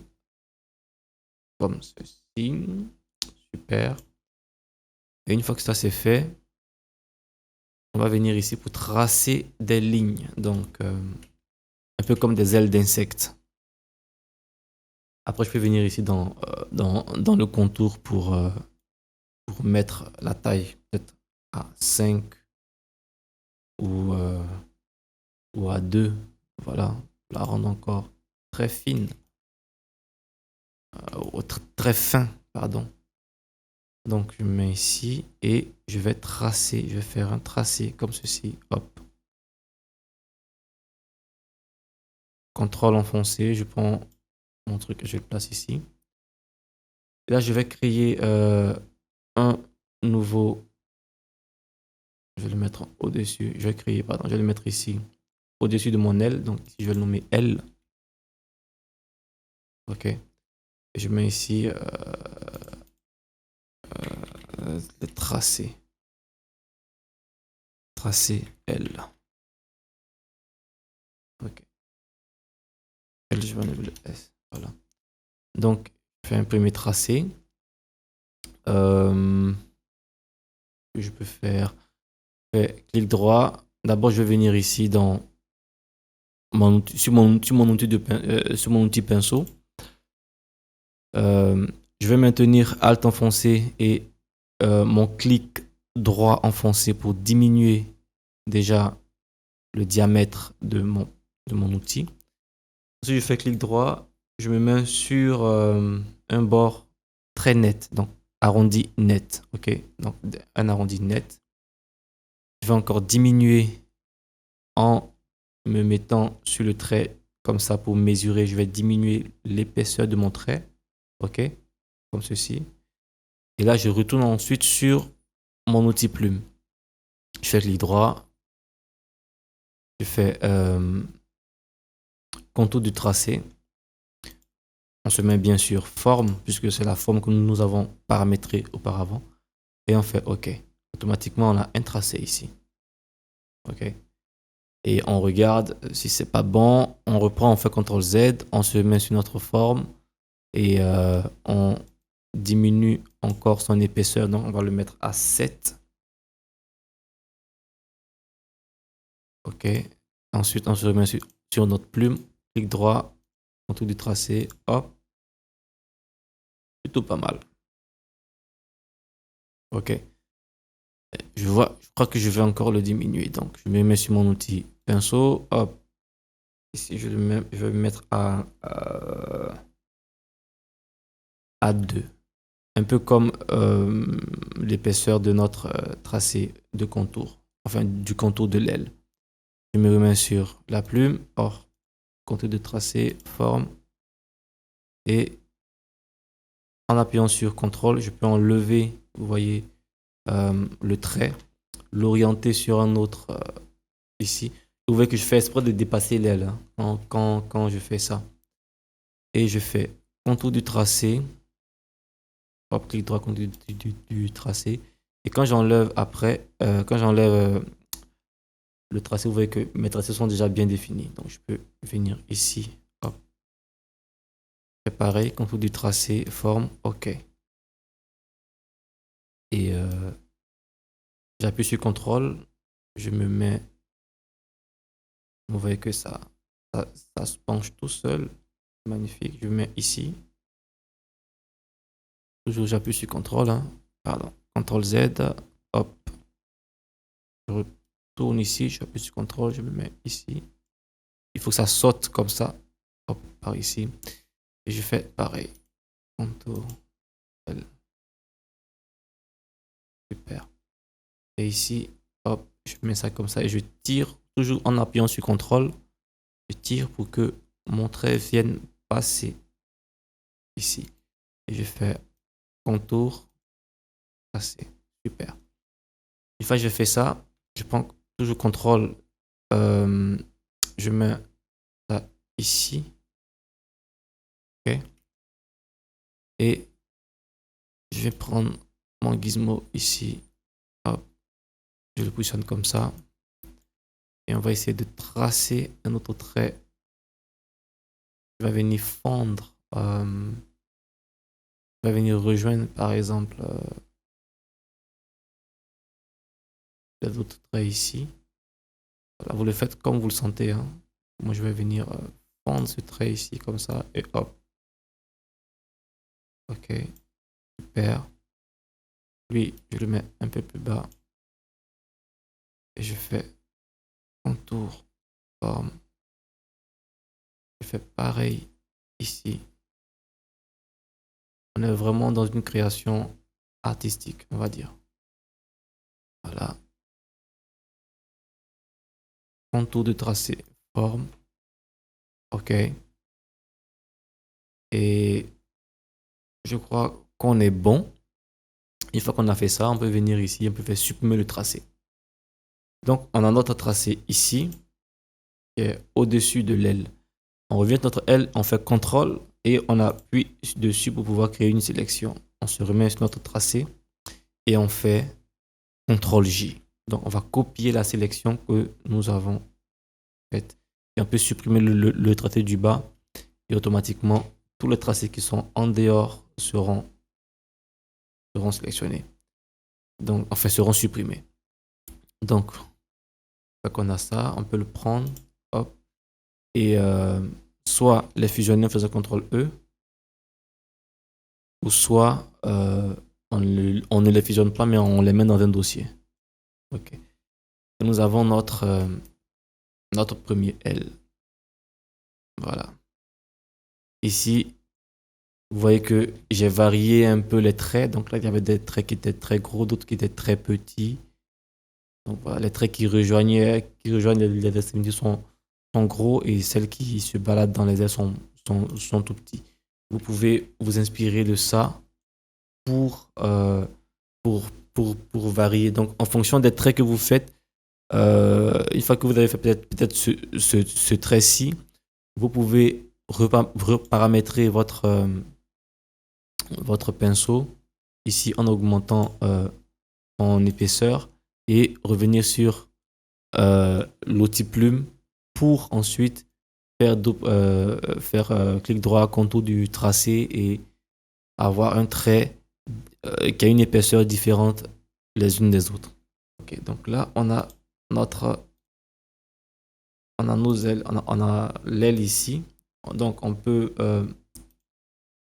Speaker 1: comme ceci. Super. Et une fois que ça c'est fait, on va venir ici pour tracer des lignes. Donc un peu comme des ailes d'insectes. Après je peux venir ici dans le contour pour mettre la taille peut-être à 5 ou à 2. Voilà, la rendre encore très fine, très fin, pardon. Donc je mets ici et je vais tracer, je vais faire un tracé comme ceci, hop. CTRL enfoncé, je prends mon truc et je le place ici. Et là je vais créer un nouveau, je vais le mettre au-dessus, je vais le mettre ici, au-dessus de mon aile, donc ici je vais le nommer L. Ok. Et je mets ici le tracé. Tracé L. Ok. L, je vais enlever le S. Voilà. Donc, je fais un premier tracé. Euh, que je peux faire? Je fais clic droit. D'abord, je vais venir ici dans sur mon outil sur mon outil pinceau. Je vais maintenir Alt enfoncé et mon clic droit enfoncé pour diminuer déjà le diamètre de mon outil. Ensuite, je fais clic droit, je me mets sur un bord très net, donc arrondi net. Ok, donc un arrondi net. Je vais encore diminuer en me mettant sur le trait comme ça pour mesurer. Je vais diminuer l'épaisseur de mon trait. Ok, comme ceci. Et là, je retourne ensuite sur mon outil plume. Je fais clic droit. Je fais contour du tracé. On se met bien sûr forme, puisque c'est la forme que nous avons paramétrée auparavant. Et on fait OK. Automatiquement, on a un tracé ici. OK. Et on regarde si c'est pas bon. On reprend, on fait CTRL Z. On se met sur notre forme. Et on diminue encore son épaisseur. Donc, on va le mettre à 7. OK. Ensuite, on se remet sur notre plume. Clic droit. Contour du tracé. Hop. Plutôt pas mal. OK. Je crois que je vais encore le diminuer. Donc, je me mets sur mon outil pinceau. Hop. Ici, je vais le mettre à 2. Un peu comme l'épaisseur de notre tracé de contour. Enfin, du contour de l'aile. Je me remets sur la plume. Or, contour de tracé, forme. Et en appuyant sur CTRL, je peux enlever, vous voyez, le trait, l'orienter sur un autre ici. Vous voyez que je fais exprès de dépasser l'aile hein, quand je fais ça. Et je fais contour du tracé. Hop, clic droit, contour du tracé. Et quand j'enlève après, quand j'enlève le tracé, vous voyez que mes tracés sont déjà bien définis. Donc je peux venir ici. Hop. C'est pareil, contour du tracé, forme, OK. Et j'appuie sur CTRL. Je me mets. Vous voyez que ça se penche tout seul. Magnifique. Je me mets ici. Toujours j'appuie sur CTRL. Hein. Pardon. CTRL Z. Hop. Je retourne ici. J'appuie sur CTRL. Je me mets ici. Il faut que ça saute comme ça. Hop. Par ici. Et je fais pareil. CTRL L. Super. Et ici. Hop. Je mets ça comme ça. Et je tire toujours en appuyant sur CTRL. Je tire pour que mon trait vienne passer ici. Et je fais contour, tracé. Super. Une fois que je fais ça, je prends toujours CTRL. Je mets ça ici. OK. Et je vais prendre mon gizmo ici. Hop. Je le positionne comme ça. Et on va essayer de tracer un autre trait. Je vais venir fondre. Je vais venir rejoindre par exemple les autres traits ici. Voilà, vous le faites comme vous le sentez. Hein. Moi, je vais venir fondre ce trait ici comme ça. Et hop. OK. Super. Lui, je le mets un peu plus bas. Et je fais contour, forme. Je fais pareil ici. On est vraiment dans une création artistique, on va dire. Voilà. Contour de tracé, forme. OK. Et je crois qu'on est bon. Une fois qu'on a fait ça, on peut venir ici, on peut faire supprimer le tracé. Donc, on a notre tracé ici, qui est au-dessus de l'aile. On revient à notre aile, on fait CTRL et on appuie dessus pour pouvoir créer une sélection. On se remet sur notre tracé et on fait CTRL J. Donc, on va copier la sélection que nous avons faite. Et on peut supprimer le tracé du bas et automatiquement, tous les tracés qui sont en dehors seront seront sélectionnés. Donc, enfin, seront supprimés. Donc, on a ça, on peut le prendre, hop, et soit les fusionner en faisant CTRL E, ou soit on ne les fusionne pas, mais on les met dans un dossier. Ok. Et nous avons notre premier L. Voilà. Ici, vous voyez que j'ai varié un peu les traits. Donc là, il y avait des traits qui étaient très gros, d'autres qui étaient très petits. Donc voilà, les traits qui rejoignent les extrémités sont gros et celles qui se baladent dans les ailes sont tout petits. Vous pouvez vous inspirer de ça pour, pour varier. Donc en fonction des traits que vous faites, une fois que vous avez fait peut-être ce trait-ci, vous pouvez reparamétrer votre pinceau ici en augmentant en épaisseur et revenir sur l'outil plume pour ensuite faire clic droit contour du tracé et avoir un trait qui a une épaisseur différente les unes des autres. Ok, donc là on a nos ailes, on a l'aile ici. Donc on peut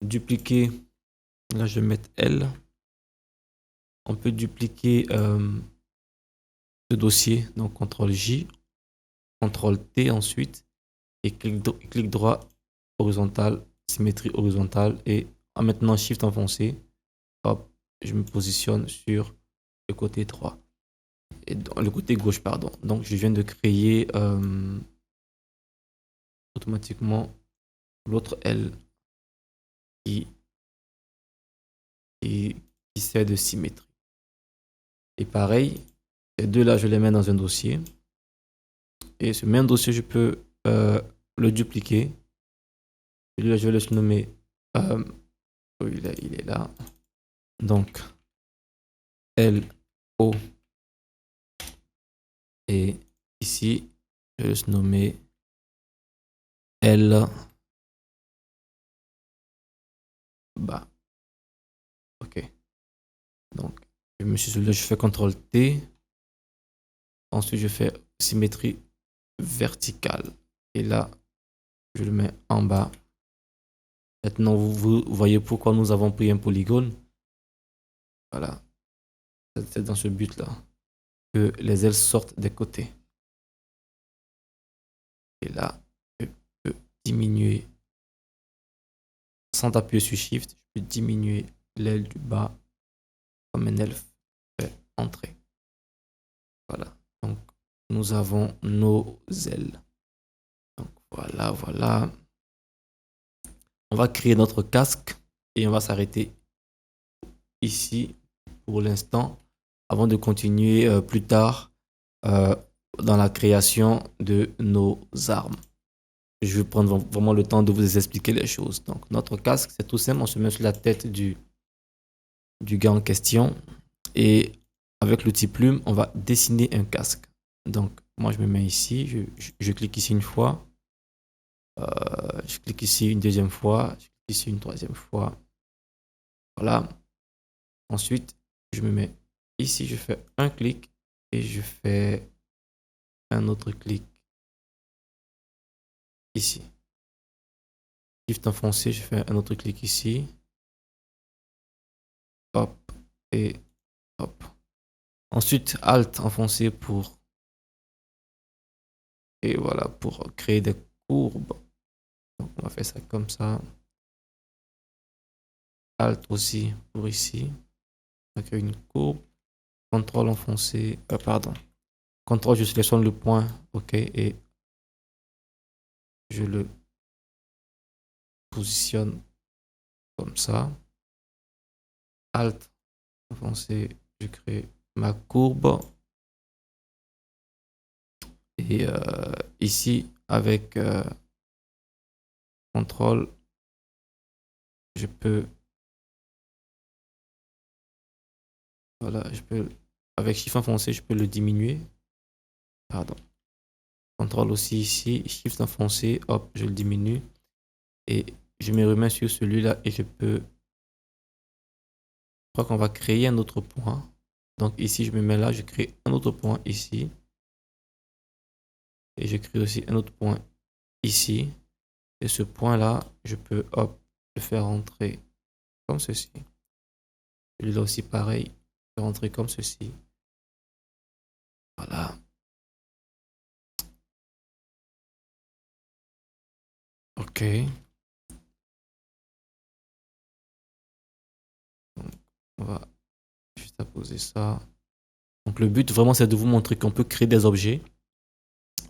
Speaker 1: dupliquer. Là je vais mettre L. On peut dupliquer ce dossier. Donc CTRL J, CTRL T ensuite et clic droit horizontal, symétrie horizontale et en maintenant Shift enfoncé, hop, je me positionne sur le côté droit et dans le côté gauche pardon. Donc je viens de créer automatiquement l'autre L qui sert de symétrie. Et pareil, ces deux là je les mets dans un dossier et ce même dossier je peux le dupliquer. Celui-là je vais le nommer il est là. Donc L O et ici je vais le nommer L bas. Ok. Donc je me suis celui-là, je fais CTRL T. Ensuite je fais symétrie verticale. Et là je le mets en bas. Maintenant vous voyez pourquoi nous avons pris un polygone. Voilà. C'est dans ce but là que les ailes sortent des côtés. Et là je peux diminuer sans appuyer sur Shift. Je peux diminuer l'aile du bas comme un elfe fait entrer. Voilà. Donc nous avons nos ailes. Donc voilà. On va créer notre casque et on va s'arrêter ici pour l'instant avant de continuer plus tard dans la création de nos armes. Je vais prendre vraiment le temps de vous expliquer les choses. Donc notre casque, c'est tout simple, on se met sur la tête du gars en question et avec l'outil plume, on va dessiner un casque. Donc moi je me mets ici, je clique ici une fois, je clique ici une deuxième fois, je clique ici une troisième fois. Voilà. Ensuite, je me mets ici, je fais un clic et je fais un autre clic ici. Shift enfoncé, je fais un autre clic ici. Hop et hop. Ensuite, Alt enfoncé et voilà, pour créer des courbes. Donc, on va faire ça comme ça. Alt aussi pour ici. On va créer une courbe. CTRL enfoncé. Pardon. CTRL, je sélectionne le point. OK. Et je le positionne comme ça. Alt enfoncé. Je crée ma courbe. Et ici, avec CTRL, je peux. Voilà, avec Shift enfoncé, je peux le diminuer. Pardon. CTRL aussi ici, Shift enfoncé, hop, je le diminue. Et je me remets sur celui-là et je peux crois qu'on va créer un autre point. Donc ici, je me mets là, je crée un autre point ici. Et je crée aussi un autre point ici. Et ce point-là, je peux, hop, le faire rentrer comme ceci. Celui-là aussi, pareil, faire rentrer comme ceci. Voilà. Ok. Donc, on va juste poser ça. Donc le but vraiment c'est de vous montrer qu'on peut créer des objets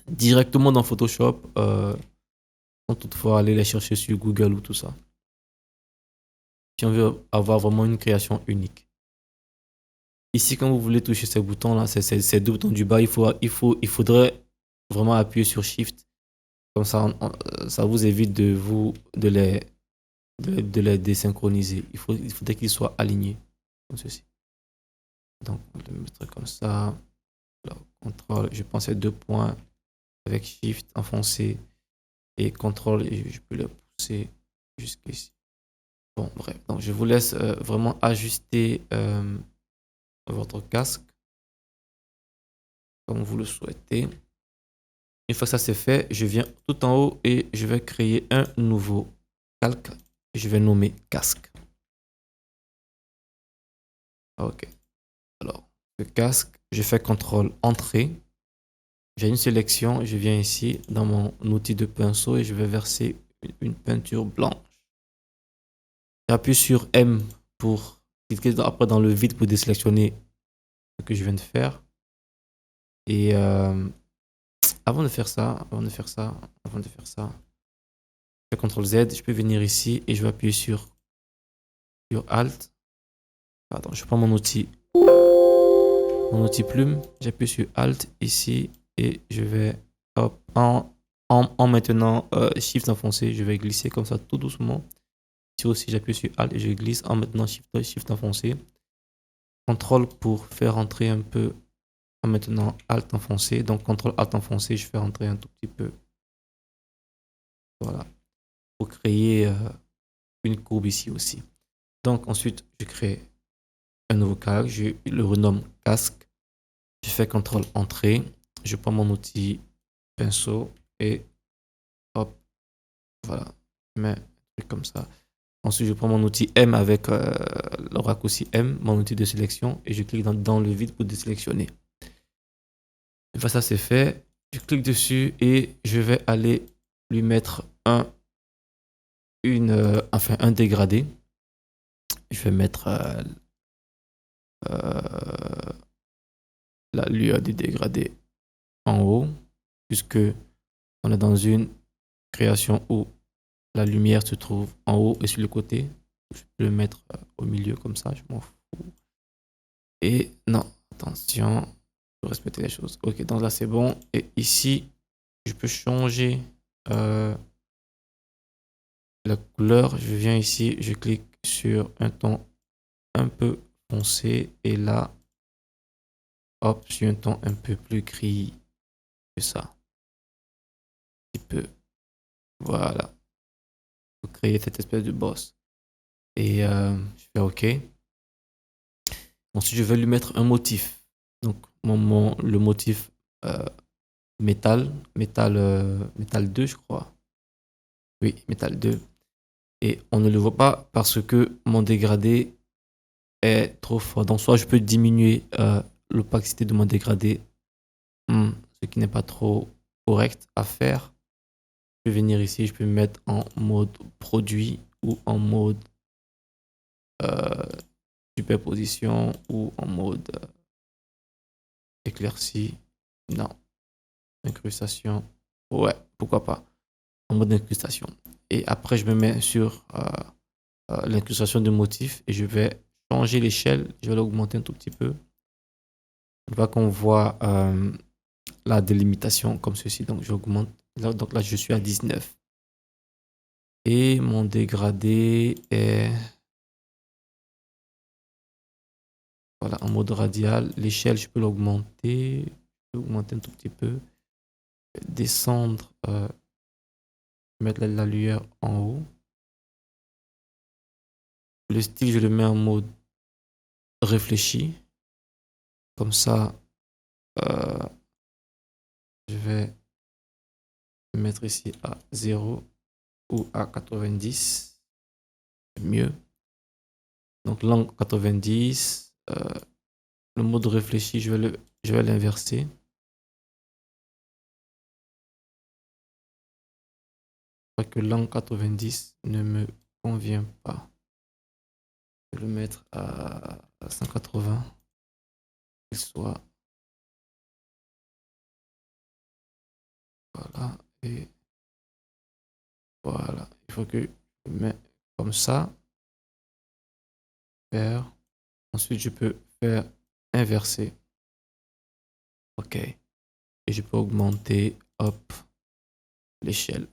Speaker 1: directement dans Photoshop sans toutefois aller les chercher sur Google ou tout ça. Si on veut avoir vraiment une création unique. Ici quand vous voulez toucher ces boutons là, ces deux boutons du bas, il faudrait vraiment appuyer sur Shift. Comme ça, ça vous évite de les désynchroniser. Il faudrait qu'ils soient alignés comme ceci. Donc on va le mettre comme ça. Alors, contrôle, je pense à deux points avec Shift enfoncé et contrôle et je peux le pousser jusqu'ici. Bon, bref, donc je vous laisse vraiment ajuster votre casque comme vous le souhaitez. Une fois que ça c'est fait, je viens tout en haut et je vais créer un nouveau calque. Je vais nommer casque. Ok. Alors, le casque, je fais CTRL entrée. J'ai une sélection, je viens ici dans mon outil de pinceau et je vais verser une peinture blanche. J'appuie sur M pour cliquer après dans le vide pour désélectionner ce que je viens de faire. Et avant de faire ça, je fais CTRL Z, je peux venir ici et je vais appuyer sur Alt. Pardon, je prends mon outil plume, j'appuie sur Alt ici et je vais hop, en maintenant Shift enfoncé, je vais glisser comme ça tout doucement. Ici aussi j'appuie sur Alt et je glisse en maintenant Shift enfoncé. CTRL pour faire entrer un peu en maintenant Alt enfoncé. Donc CTRL Alt enfoncé, je fais rentrer un tout petit peu. Voilà. Pour créer une courbe ici aussi. Donc ensuite, je crée un nouveau calque, je le renomme casque. Je fais CTRL entrée, je prends mon outil pinceau et hop, voilà, je mets un truc comme ça. Ensuite, je prends mon outil M avec le raccourci M, mon outil de sélection, et je clique dans le vide pour désélectionner. Une fois ça c'est fait, je clique dessus et je vais aller lui mettre un dégradé. Je vais mettre la lueur du dégradé en haut, puisque on est dans une création où la lumière se trouve en haut et sur le côté. Je peux le mettre au milieu comme ça, je m'en fous. Et non, attention, il faut respecter les choses. Ok, donc là c'est bon. Et ici, je peux changer la couleur. Je viens ici, je clique sur un ton un peu foncé et là, hop, sur un ton un peu plus gris que ça. Un petit peu. Voilà. Pour créer cette espèce de boss. Et je fais OK. Ensuite, je vais lui mettre un motif. Donc, le motif métal 2, je crois. Oui, métal 2. Et on ne le voit pas parce que mon dégradé est trop fort. Donc, soit je peux diminuer l'opacité de mon dégradé, ce qui n'est pas trop correct à faire. Je peux venir ici, je peux me mettre en mode produit ou en mode superposition ou en mode éclairci. Non. Incrustation. Ouais, pourquoi pas. En mode incrustation. Et après, je me mets sur l'incrustation de motifs et je vais changer l'échelle. Je vais l'augmenter un tout petit peu. On voit qu'on voit la délimitation comme ceci. Donc, j'augmente. Donc là, je suis à 19. Et mon dégradé est voilà, en mode radial. L'échelle, je peux l'augmenter. Je peux augmenter un tout petit peu. Descendre. Mettre la lueur en haut. Le style, je le mets en mode réfléchi. Comme ça, euh, je vais mettre ici à 0 ou à 90. Mieux. Donc l'angle 90, le mode réfléchi, je vais l'inverser. Je crois que l'angle 90 ne me convient pas. Je vais le mettre à 180. Qu'il soit. Voilà. Et voilà. Il faut que je mette comme ça. Faire. Ensuite, je peux faire inverser. OK. Et je peux augmenter, hop, l'échelle.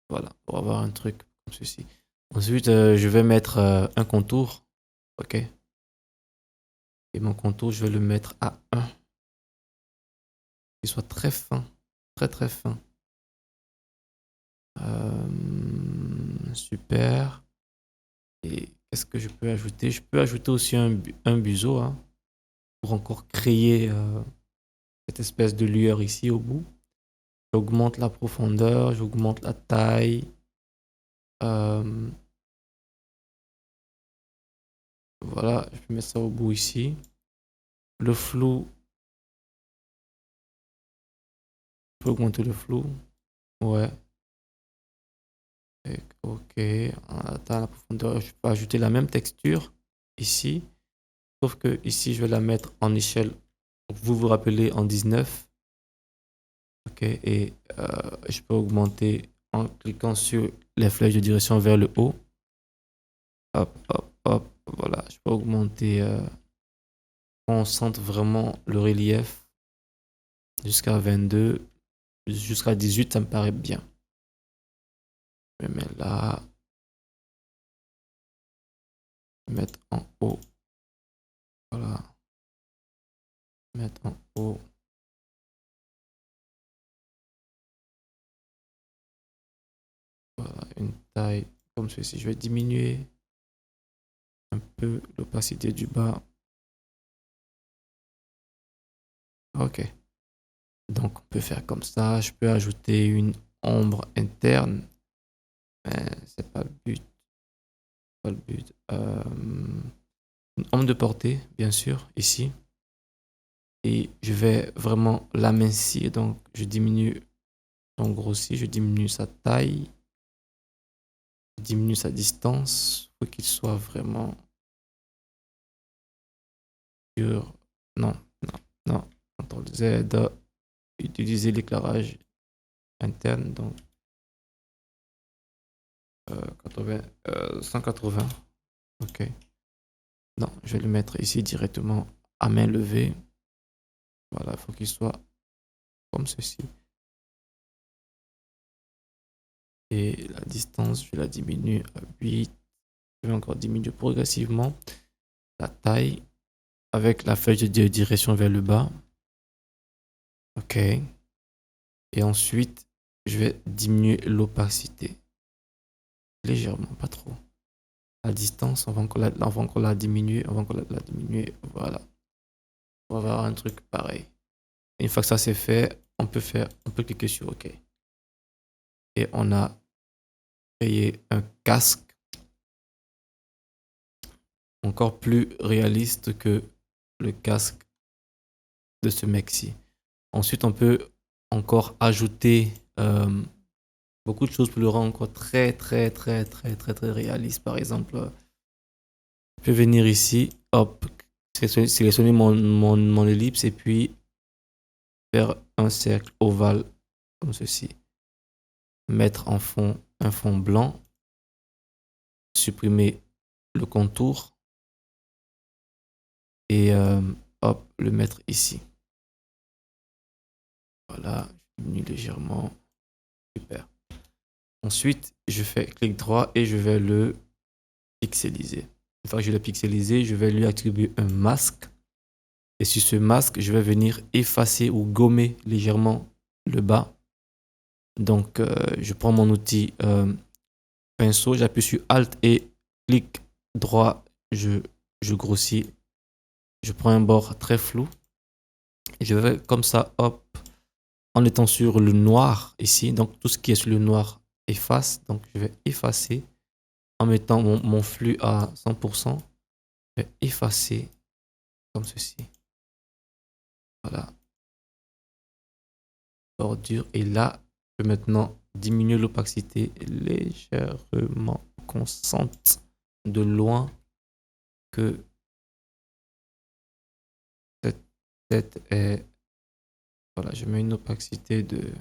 Speaker 1: Voilà, pour avoir un truc comme ceci. Ensuite, je vais mettre un contour. OK. Et mon contour, je vais le mettre à 1. Qu'il soit très fin. Très, très fin. Super. Et qu'est-ce que je peux ajouter? Je peux ajouter aussi un museau, hein, pour encore créer cette espèce de lueur ici au bout. J'augmente la profondeur, j'augmente la taille. Voilà, je mets ça au bout ici. Le flou, je peux augmenter le flou. Ouais. Ok, on atteint la profondeur. Je peux ajouter la même texture ici. Sauf que ici, je vais la mettre en échelle. Vous vous rappelez en 19. Ok, et je peux augmenter en cliquant sur les flèches de direction vers le haut. Hop, hop, hop. Voilà, je peux augmenter. On sente vraiment le relief jusqu'à 22. Jusqu'à 18, ça me paraît bien. Je vais mettre là. Je vais mettre en haut. Voilà. Mettre en haut. Voilà, une taille comme ceci. Je vais diminuer un peu l'opacité du bas. Ok. Donc, on peut faire comme ça. Je peux ajouter une ombre interne. Mais c'est pas le but. Pas le but. Une ombre de portée, bien sûr, ici. Et je vais vraiment l'amincir. Donc, je diminue son grossi. Je diminue sa taille. Je diminue sa distance. Il faut qu'il soit vraiment sur. Non, non, non. CTRL Z. Utiliser l'éclairage interne. Donc, 180. Ok. Non, je vais le mettre ici directement à main levée. Voilà, il faut qu'il soit comme ceci. Et la distance, je la diminue à 8. Je vais encore diminuer progressivement la taille avec la flèche de direction vers le bas. Ok. Et ensuite, je vais diminuer l'opacité. Légèrement, pas trop. La distance, on va encore la diminuer. On va encore la diminuer. Voilà. On va avoir un truc pareil. Et une fois que ça c'est fait, on peut cliquer sur OK. Et on a créé un casque encore plus réaliste que le casque de ce mec-ci. Ensuite, on peut encore ajouter beaucoup de choses pour le rendre encore très, très, très, très, très, très réaliste. Par exemple, je peux venir ici, hop, sélectionner mon ellipse et puis faire un cercle ovale comme ceci. Mettre en fond un fond blanc. Supprimer le contour. Et hop, le mettre ici. Voilà, je diminue légèrement. Super. Ensuite, je fais clic droit et je vais le pixeliser. Une fois que je l'ai pixelisé, je vais lui attribuer un masque. Et sur ce masque, je vais venir effacer ou gommer légèrement le bas. Donc, je prends mon outil pinceau, j'appuie sur Alt et clic droit, je grossis Je prends un bord très flou. Et je vais comme ça, hop, en étant sur le noir ici. Donc tout ce qui est sur le noir efface. Donc je vais effacer en mettant mon flux à 100%. Je vais effacer comme ceci. Voilà. Bordure. Et là, je peux maintenant diminuer l'opacité légèrement. Qu'on sente de loin que cette tête est... Voilà, je mets une opacité de...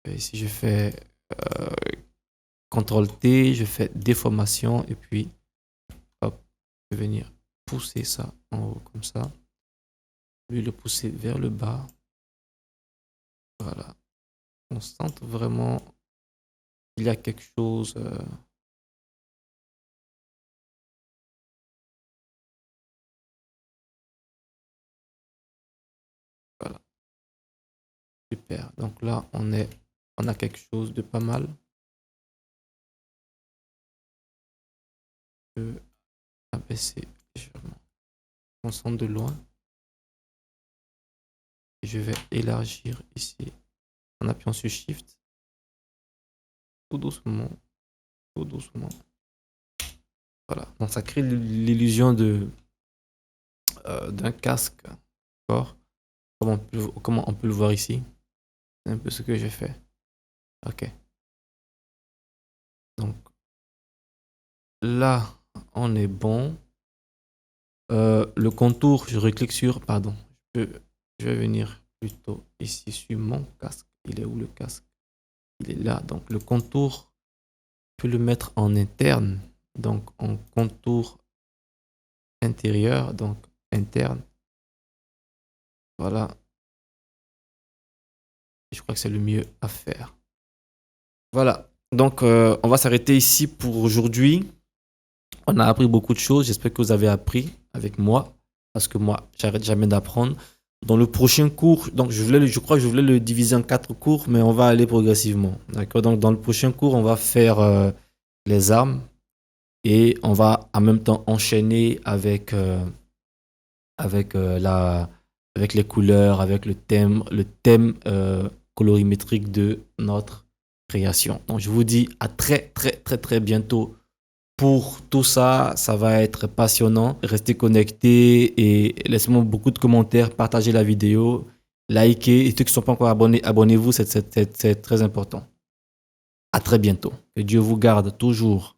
Speaker 1: Et si je fais CTRL T, je fais déformation et puis hop, je vais venir pousser ça en haut comme ça. Puis le pousser vers le bas. Voilà. On sent vraiment qu'il y a quelque chose. Voilà. Super. Donc là, on a quelque chose de pas mal. Je peux abaisser légèrement. On sent de loin. Et je vais élargir ici en appuyant sur Shift. Tout doucement. Tout doucement. Voilà. Donc ça crée l'illusion d'un casque. D'accord. Comment on peut le voir ici. C'est un peu ce que j'ai fait. Ok. Donc là, on est bon. Le contour, je reclique sur, pardon, je vais venir plutôt ici sur mon casque. Il est où le casque? Il est là. Donc le contour, je peux le mettre en interne. Donc en contour intérieur, donc interne. Voilà. Je crois que c'est le mieux à faire. Voilà. Donc on va s'arrêter ici pour aujourd'hui. On a appris beaucoup de choses. J'espère que vous avez appris avec moi. Parce que moi, j'arrête jamais d'apprendre. Dans le prochain cours, donc je crois que je voulais le diviser en 4 cours, mais on va aller progressivement. D'accord. Donc dans le prochain cours, on va faire les armes et on va en même temps enchaîner avec les couleurs, avec le thème colorimétrique de notre création. Donc je vous dis à très très très très bientôt. Pour tout ça, ça va être passionnant. Restez connectés et laissez-moi beaucoup de commentaires, partagez la vidéo, likez. Et ceux qui ne sont pas encore abonnés, abonnez-vous, c'est très important. À très bientôt. Que Dieu vous garde toujours.